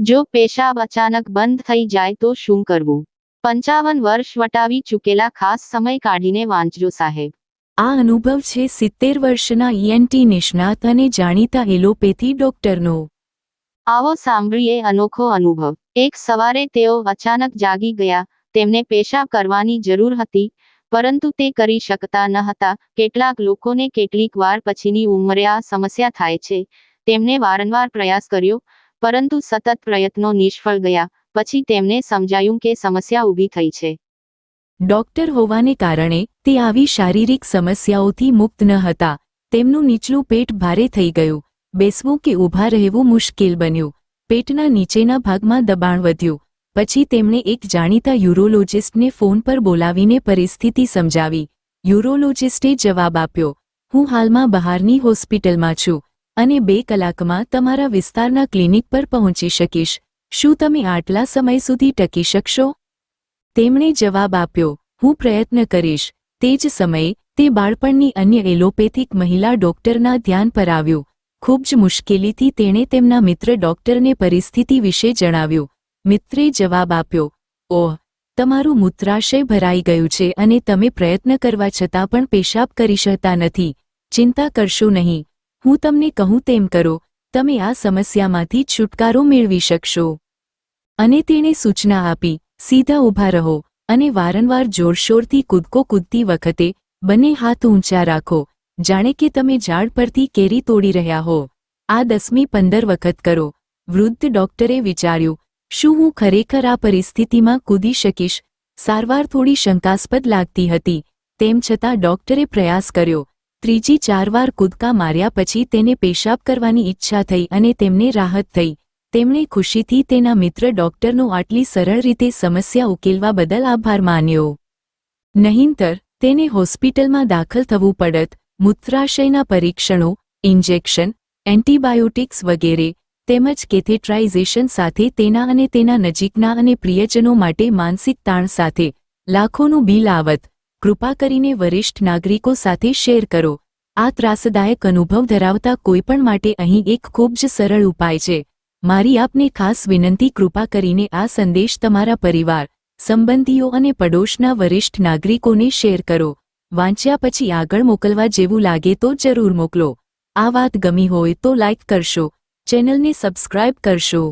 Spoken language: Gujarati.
જો પેશાબ અચાનક બંધ થઈ જાય તો શું કરવું? 55 વર્ષ વટાવી ચૂકેલા ખાસ સમય કાઢીને વાંચજો સાહેબ. આ અનુભવ છે 70 વર્ષના ઈએનટી નિષ્ણાત અને જાણીતા એલોપેથી ડોક્ટરનો. આવો સાંભળીએ અનોખો અનુભવ. એક સવારે તેઓ અચાનક જાગી ગયા. તેમને પેશાબ કરવાની જરૂર હતી, પરંતુ તે કરી શકતા ન હતા. કેટલાક લોકોને કેટલીક વાર પછીની ઉંમરે આ સમસ્યા થાય છે. તેમણે વારંવાર પ્રયાસ કર્યો, પરંતુ સતત પ્રયત્નો નિષ્ફળ ગયા. પછી તેમને સમજાયું કે સમસ્યા ઊભી થઈ છે. ડોક્ટર હોવાને કારણે તે આવી શારીરિક સમસ્યાઓથી મુક્ત ન હતા. તેમનું નીચલું પેટ ભારે થઈ ગયું. બેસવું કે ઊભા રહેવું મુશ્કેલ બન્યું. પેટના નીચેના ભાગમાં દબાણ વધ્યું. પછી તેમણે એક જાણીતા યુરોલોજિસ્ટને ફોન પર બોલાવીને પરિસ્થિતિ સમજાવી. યુરોલોજિસ્ટે જવાબ આપ્યો, હું હાલમાં બહારની હોસ્પિટલમાં છું અને 2 કલાકમાં તમારા વિસ્તારના ક્લિનિક પર પહોંચી શકીશ. શું તમે આટલા સમય સુધી ટકી શકશો? તેમણે જવાબ આપ્યો, હું પ્રયત્ન કરીશ. તે જ સમયે તે બાળપણની અન્ય એલોપેથિક મહિલા ડોક્ટરના ધ્યાન પર આવ્યું. ખૂબ જ મુશ્કેલીથી તેણે તેમના મિત્ર ડોક્ટરને પરિસ્થિતિ વિશે જણાવ્યું. મિત્રે જવાબ આપ્યો, ઓહ, તમારું મૂત્રાશય ભરાઈ ગયું છે અને તમે પ્રયત્ન કરવા છતાં પણ પેશાબ કરી શકતા નથી. ચિંતા કરશો નહીં. હું તમને કહું તેમ કરો. તમે આ સમસ્યામાંથી છુટકારો મેળવી શકશો. અને તેણે સૂચના આપી, સીધા ઊભા રહો અને વારંવાર જોરશોરથી કૂદકો કૂદતી વખતે બંને હાથ ઊંચા રાખો, જાણે કે તમે ઝાડ પરથી કેરી તોડી રહ્યા હો. આ 10-15 વખત કરો. વૃદ્ધ ડોક્ટરે વિચાર્યું, શું હું ખરેખર આ પરિસ્થિતિમાં કૂદી શકીશ? સારવાર થોડી શંકાસ્પદ લાગતી હતી. તેમ છતાં ડોક્ટરે પ્રયાસ કર્યો. 3-4 વાર કૂદકા માર્યા પછી તેને પેશાબ કરવાની ઈચ્છા થઈ અને તેમને રાહત થઈ. તેમણે ખુશીથી તેના મિત્ર ડોક્ટરનો આટલી સરળ રીતે સમસ્યા ઉકેલવા બદલ આભાર માન્યો. નહીંતર તેને હોસ્પિટલમાં દાખલ થવું પડત. મૂત્રાશયના પરીક્ષણો, ઇન્જેક્શન, એન્ટીબાયોટિક્સ વગેરે, તેમજ કેથેટ્રાઇઝેશન સાથે તેના અને તેના નજીકના અને પ્રિયજનો માટે માનસિક તાણ સાથે લાખોનું બિલ આવત. કૃપા કરીને વરિષ્ઠ નાગરિકો સાથે શેર કરો. આ ત્રાસદાયક અનુભવ ધરાવતા કોઈપણ માટે અહીં એક ખૂબ જ સરળ ઉપાય છે. મારી આપને ખાસ વિનંતી, કૃપા કરીને આ સંદેશ તમારા પરિવાર, સંબંધીઓ અને પડોશના વરિષ્ઠ નાગરિકોને શેર કરો. વાંચ્યા પછી આગળ મોકલવા જેવું લાગે તો જરૂર મોકલો. આ વાત ગમી હોય તો લાઇક કરશો, ચેનલને સબસ્ક્રાઇબ કરશો.